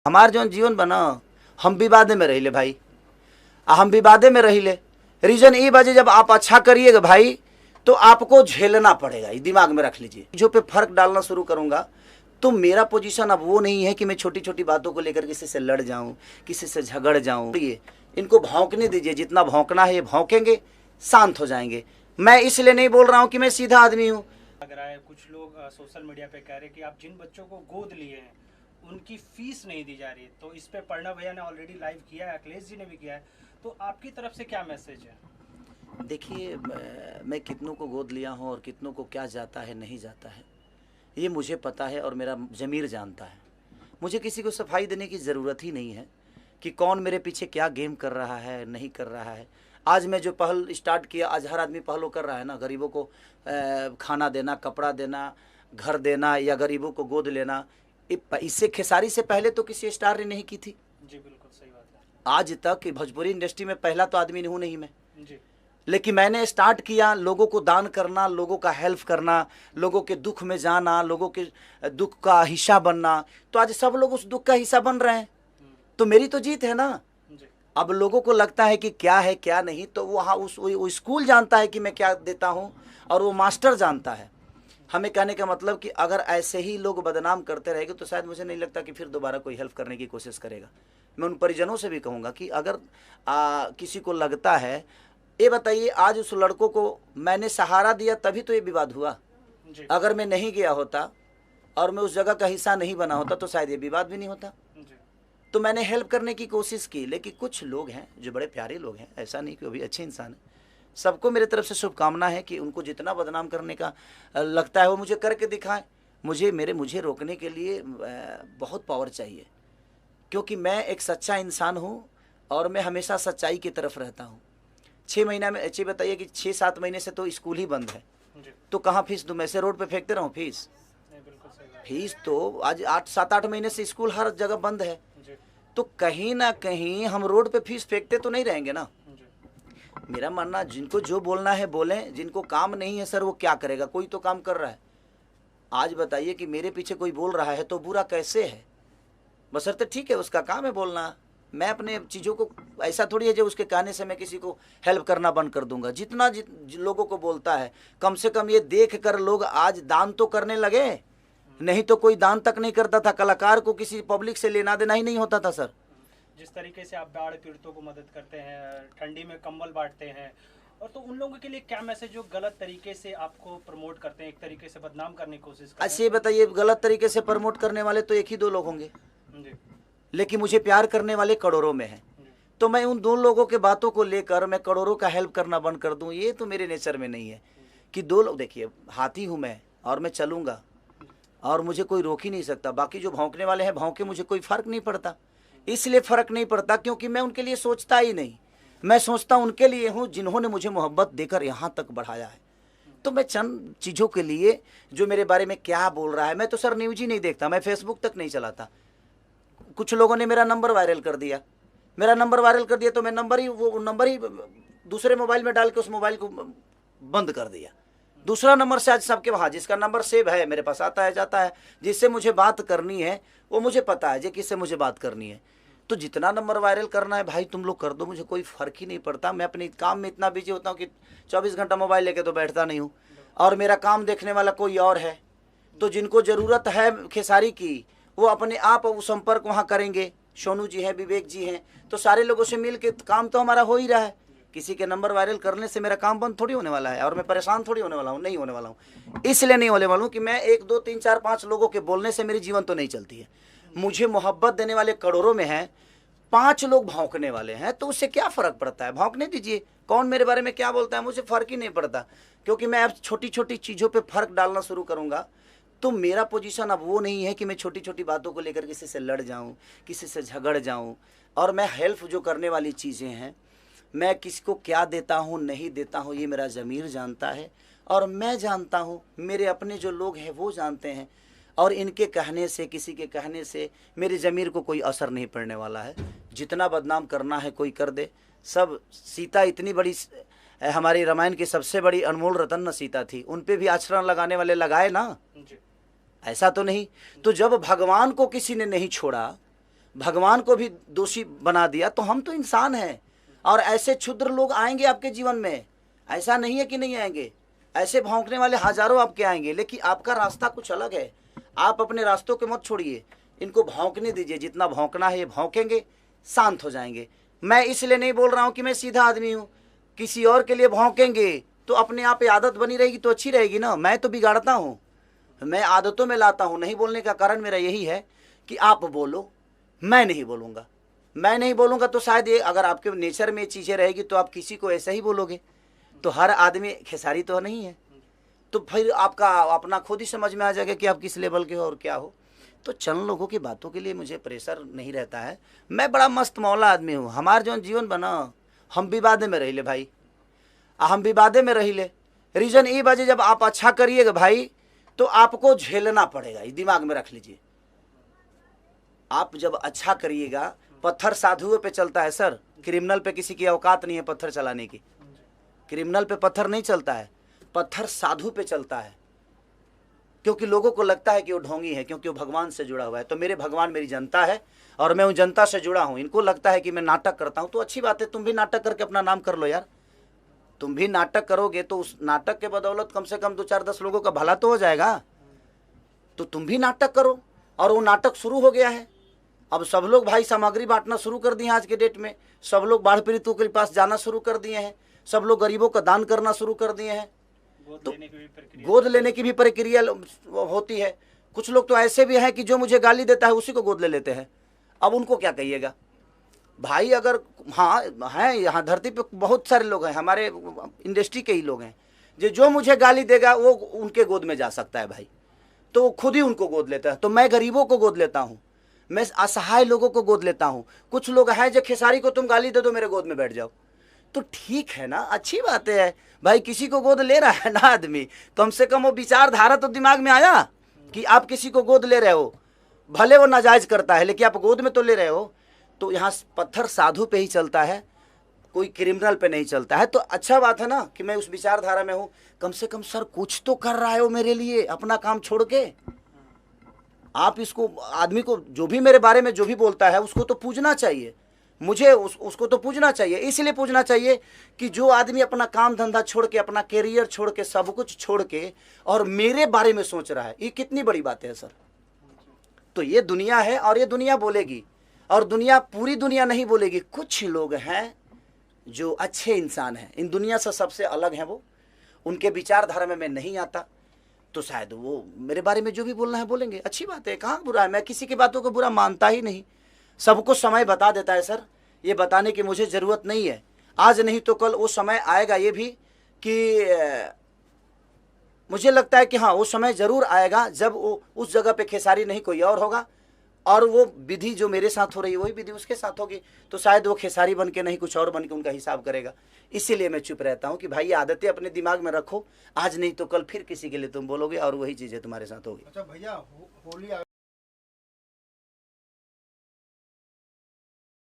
हमार जो जीवन बना हम विवादे में रहिले भाई, हम विवादे में रहिले। रीजन ये बाजे जब आप अच्छा करिएगा भाई तो आपको झेलना पड़ेगा, ये दिमाग में रख लीजिए। जो पे फर्क डालना शुरू करूंगा तो मेरा पोजीशन अब वो नहीं है कि मैं छोटी छोटी बातों को लेकर किसी से लड़ जाऊं, किसी से झगड़ जाऊं। ये इनको भौंकने दीजिए, जितना भौंकना है ये भौंकेंगे, शांत हो जाएंगे। मैं इसलिए नहीं बोल रहा हूं कि मैं सीधा आदमी हूं। लग रहा है कुछ लोग सोशल मीडिया पे कह रहे हैं कि आप जिन बच्चों को गोद लिए हैं उनकी फीस नहीं दी जा रही, तो इस पे प्रणव भैया ने ऑलरेडी लाइव किया है, अखिलेश जी ने भी किया है, तो आपकी तरफ से क्या मैसेज है? देखिए, मैं कितनों को गोद लिया हूं और कितनों को क्या जाता है नहीं जाता है ये मुझे पता है और मेरा ज़मीर जानता है। मुझे किसी को सफाई देने की ज़रूरत ही नहीं है कि कौन मेरे पीछे क्या गेम कर रहा है नहीं कर रहा है। आज मैं जो पहल स्टार्ट किया, आज हर आदमी पहलों कर रहा है ना, गरीबों को खाना देना, कपड़ा देना, घर देना या गरीबों को गोद लेना। इससे खेसारी से पहले तो किसी स्टार ने नहीं की थी। जी बिल्कुल सही बात है। आज तक भोजपुरी इंडस्ट्री में पहला तो आदमी हूँ नहीं मैं जी। लेकिन मैंने स्टार्ट किया लोगों को दान करना, लोगों का हेल्प करना, लोगों के दुख में जाना, लोगों के दुख का हिस्सा बनना। तो आज सब लोग उस दुख का हिस्सा बन रहे हैं, तो मेरी तो जीत है ना। अब लोगों को लगता है कि क्या है क्या नहीं, तो वो स्कूल जानता है कि मैं क्या देता हूँ और वो मास्टर जानता है। हमें कहने का मतलब कि अगर ऐसे ही लोग बदनाम करते रहेंगे तो शायद मुझे नहीं लगता कि फिर दोबारा कोई हेल्प करने की कोशिश करेगा। मैं उन परिजनों से भी कहूँगा कि अगर किसी को लगता है, ये बताइए आज उस लड़कों को मैंने सहारा दिया तभी तो ये विवाद हुआ। अगर मैं नहीं गया होता और मैं उस जगह का हिस्सा नहीं बना होता तो शायद ये विवाद भी नहीं होता। तो मैंने हेल्प करने की कोशिश की, लेकिन कुछ लोग हैं जो बड़े प्यारे लोग हैं, ऐसा नहीं कि वो भी अच्छे इंसान हैं। सबको मेरे तरफ से शुभकामना है कि उनको जितना बदनाम करने का लगता है वो मुझे करके दिखाएं। मुझे रोकने के लिए बहुत पावर चाहिए, क्योंकि मैं एक सच्चा इंसान हूँ और मैं हमेशा सच्चाई की तरफ रहता हूँ। 6 महीना में अच्छी बताइए कि 6-7 महीने से तो स्कूल ही बंद है, तो कहाँ फीस दूँ? मैं से रोड पे फेंकते रहूँ फीस तो आज 7-8 महीने से स्कूल हर जगह बंद है, तो कहीं ना कहीं हम रोड पे फीस फेंकते तो नहीं रहेंगे ना। मेरा मानना, जिनको जो बोलना है बोलें, जिनको काम नहीं है सर वो क्या करेगा, कोई तो काम कर रहा है। आज बताइए कि मेरे पीछे कोई बोल रहा है तो बुरा कैसे है? बशर्ते ठीक है उसका काम है बोलना। मैं अपने चीज़ों को ऐसा थोड़ी है जो उसके कहने से मैं किसी को हेल्प करना बंद कर दूंगा। जितना लोगों को बोलता है, कम से कम ये देख कर लोग आज दान तो करने लगे, नहीं तो कोई दान तक नहीं करता था। कलाकार को किसी पब्लिक से लेना देना ही नहीं होता था सर। जिस तरीके से आप बाढ़ पीड़ितों को मदद करते हैं, ठंडी में कंबल बांटते हैं, और तो उन लोगों के लिए क्या मैसेज जो गलत तरीके से आपको प्रमोट करते हैं, एक तरीके से बदनाम करने की कोशिश करते हैं? अच्छा ये बताइए, गलत तरीके से प्रमोट करने वाले तो 1 ही 2 लोग होंगे, लेकिन मुझे प्यार करने वाले करोड़ों में हैं। तो मैं उन 2 लोगों के बातों को लेकर मैं करोड़ों का हेल्प करना बंद कर दूं, ये तो मेरे नेचर में नहीं है। कि 2 लोग, देखिए हाथी हूँ मैं और मैं चलूँगा और मुझे कोई रोक ही नहीं सकता। बाकी जो भौंकने वाले हैं भौंके, मुझे कोई फ़र्क नहीं पड़ता। इसलिए फ़र्क नहीं पड़ता क्योंकि मैं उनके लिए सोचता ही नहीं। मैं सोचता उनके लिए हूँ जिन्होंने मुझे मोहब्बत देकर यहाँ तक बढ़ाया है। तो मैं चंद चीज़ों के लिए, जो मेरे बारे में क्या बोल रहा है, मैं तो सर न्यूज ही नहीं देखता, मैं फेसबुक तक नहीं चलाता। कुछ लोगों ने मेरा नंबर वायरल कर दिया, तो मैं वो नंबर ही दूसरे मोबाइल में डाल के उस मोबाइल को बंद कर दिया। दूसरा नंबर से आज सबके वहाँ जिसका नंबर सेव है मेरे पास आता है जाता है। जिससे मुझे बात करनी है वो मुझे पता है किससे मुझे बात करनी है। तो जितना नंबर वायरल करना है भाई तुम लोग कर दो, मुझे कोई फ़र्क ही नहीं पड़ता। मैं अपने काम में इतना बिजी होता हूँ कि 24 घंटा मोबाइल लेके तो बैठता नहीं हूँ, और मेरा काम देखने वाला कोई और है। तो जिनको ज़रूरत है खेसारी की वो अपने आप वो संपर्क वहाँ करेंगे। सोनू जी हैं, विवेक जी हैं, तो सारे लोगों से मिल के काम तो हमारा हो ही रहा है। किसी के नंबर वायरल करने से मेरा काम बंद थोड़ी होने वाला है और मैं परेशान थोड़ी होने वाला हूँ, नहीं होने वाला हूँ। इसलिए नहीं होने वाला हूँ कि मैं 1 2 3 4 5 लोगों के बोलने से मेरी जीवन तो नहीं चलती है। मुझे मोहब्बत देने वाले करोड़ों में हैं, 5 लोग भौंकने वाले हैं, तो उससे क्या फ़र्क पड़ता है? भौंकने दीजिए, कौन मेरे बारे में क्या बोलता है मुझे फ़र्क ही नहीं पड़ता। क्योंकि मैं अब छोटी छोटी चीज़ों पर फ़र्क डालना शुरू करूँगा तो मेरा पोजीशन अब वो नहीं है कि मैं छोटी छोटी बातों को लेकर किसी से लड़ जाऊं, किसी से झगड़ जाऊं। और मैं हेल्प जो करने वाली चीज़ें हैं, मैं किसी को क्या देता हूं नहीं देता हूं ये मेरा ज़मीर जानता है और मैं जानता हूं, मेरे अपने जो लोग हैं वो जानते हैं। और इनके कहने से, किसी के कहने से मेरे ज़मीर को कोई असर नहीं पड़ने वाला है। जितना बदनाम करना है कोई कर दे। सब सीता इतनी बड़ी, हमारी रामायण की सबसे बड़ी अनमोल रतन न सीता थी, उन पे भी आचरण लगाने वाले लगाए ना, ऐसा तो नहीं। तो जब भगवान को किसी ने नहीं छोड़ा, भगवान को भी दोषी बना दिया, तो हम तो इंसान हैं। और ऐसे क्षुद्र लोग आएंगे आपके जीवन में, ऐसा नहीं है कि नहीं आएंगे, ऐसे भौंकने वाले हजारों आपके आएंगे, लेकिन आपका रास्ता कुछ अलग है। आप अपने रास्तों के मत छोड़िए, इनको भौंकने दीजिए, जितना भौंकना है ये भौंकेंगे, शांत हो जाएंगे। मैं इसलिए नहीं बोल रहा हूँ कि मैं सीधा आदमी हूँ, किसी और के लिए भौंकेंगे तो अपने आप पे आदत बनी रहेगी तो अच्छी रहेगी ना। मैं तो बिगाड़ता हूँ, मैं आदतों में लाता हूँ। नहीं बोलने का कारण मेरा यही है कि आप बोलो, मैं नहीं बोलूँगा। मैं नहीं बोलूँगा तो शायद ये, अगर आपके नेचर में ये चीज़ें रहेगी तो आप किसी को ऐसा ही बोलोगे, तो हर आदमी खेसारी तो नहीं है, तो फिर आपका अपना खुद ही समझ में आ जाएगा कि आप किस लेवल के हो और क्या हो। तो चंद लोगों की बातों के लिए मुझे प्रेशर नहीं रहता है। मैं बड़ा मस्त मौला आदमी हूँ। हमार जो जीवन बना, हम विवादे में रही ले भाई, हम विवादे में रही ले। रीजन ये बाजे, जब आप अच्छा करिएगा भाई तो आपको झेलना पड़ेगा, ये दिमाग में रख लीजिए। आप जब अच्छा करिएगा, पत्थर साधुओं पे चलता है सर, क्रिमिनल पे किसी की औकात नहीं है पत्थर चलाने की। क्रिमिनल पे पत्थर नहीं चलता है, पत्थर साधु पे चलता है, क्योंकि लोगों को लगता है कि वो ढोंगी है, क्योंकि वो भगवान से जुड़ा हुआ है। तो मेरे भगवान मेरी जनता है और मैं उन जनता से जुड़ा हूँ। इनको लगता है कि मैं नाटक करता हूँ, तो अच्छी बात है, तुम भी नाटक करके अपना नाम कर लो यार। तुम भी नाटक करोगे तो उस नाटक के बदौलत कम से कम 2-4-10 लोगों का भला तो हो जाएगा। तो तुम भी नाटक करो, और वो नाटक शुरू हो गया है। अब सब लोग भाई सामग्री बांटना शुरू कर दिए हैं। आज के डेट में सब लोग बाढ़ पीड़ितों के पास जाना शुरू कर दिए हैं, सब लोग गरीबों का दान करना शुरू कर दिए हैं। तो गोद लेने की भी प्रक्रिया होती है। कुछ लोग तो ऐसे भी हैं कि जो मुझे गाली देता है उसी को गोद ले लेते हैं। अब उनको क्या कहिएगा भाई? अगर हाँ हैं, यहाँ धरती पे बहुत सारे लोग हैं, हमारे इंडस्ट्री के ही लोग हैं, जो मुझे गाली देगा वो उनके गोद में जा सकता है भाई, तो वो खुद ही उनको गोद लेता है। तो मैं गरीबों को गोद लेता हूँ, मैं असहाय लोगों को गोद लेता हूँ। कुछ लोग हैं जो खेसारी को तुम गाली दे दो मेरे गोद में बैठ जाओ, तो ठीक है ना, अच्छी बात है भाई। किसी को गोद ले रहा है ना आदमी, कम से कम वो विचारधारा तो दिमाग में आया कि आप किसी को गोद ले रहे हो, भले वो नाजायज करता है लेकिन आप गोद में तो ले रहे हो। तो यहाँ पत्थर साधु पे ही चलता है, कोई क्रिमिनल पे नहीं चलता है। तो अच्छा बात है ना कि मैं उस विचारधारा में हूँ। कम से कम सर कुछ तो कर रहा है वो मेरे लिए, अपना काम छोड़ के। आप इसको, आदमी को जो भी मेरे बारे में जो भी बोलता है उसको तो पूजना चाहिए, मुझे उसको तो पूजना चाहिए। इसलिए पूजना चाहिए कि जो आदमी अपना काम धंधा छोड़ के, अपना कैरियर छोड़ के, सब कुछ छोड़ के और मेरे बारे में सोच रहा है, ये कितनी बड़ी बात है सर। तो ये दुनिया है और ये दुनिया बोलेगी, और दुनिया, पूरी दुनिया नहीं बोलेगी। कुछ लोग हैं जो अच्छे इंसान हैं, इन दुनिया से सबसे अलग हैं वो, उनके विचारधारा में मैं नहीं आता, तो शायद वो मेरे बारे में जो भी बोलना है बोलेंगे। अच्छी बात है, कहाँ बुरा है? मैं किसी की बातों को बुरा मानता ही नहीं। सबको समय बता देता है सर, ये बताने की मुझे ज़रूरत नहीं है। आज नहीं तो कल वो समय आएगा, ये भी कि मुझे लगता है कि हाँ वो समय ज़रूर आएगा जब वो उस जगह पे खेसारी नहीं कोई और होगा, और वो विधि जो मेरे साथ हो रही है वही विधि उसके साथ होगी। तो शायद वो खेसारी बन के नहीं, कुछ और बन के उनका हिसाब करेगा। इसीलिए मैं चुप रहता हूँ कि भाई ये आदतें अपने दिमाग में रखो, आज नहीं तो कल फिर किसी के लिए तुम बोलोगे और वही चीज़ें तुम्हारे साथ होगी। अच्छा भैया, होली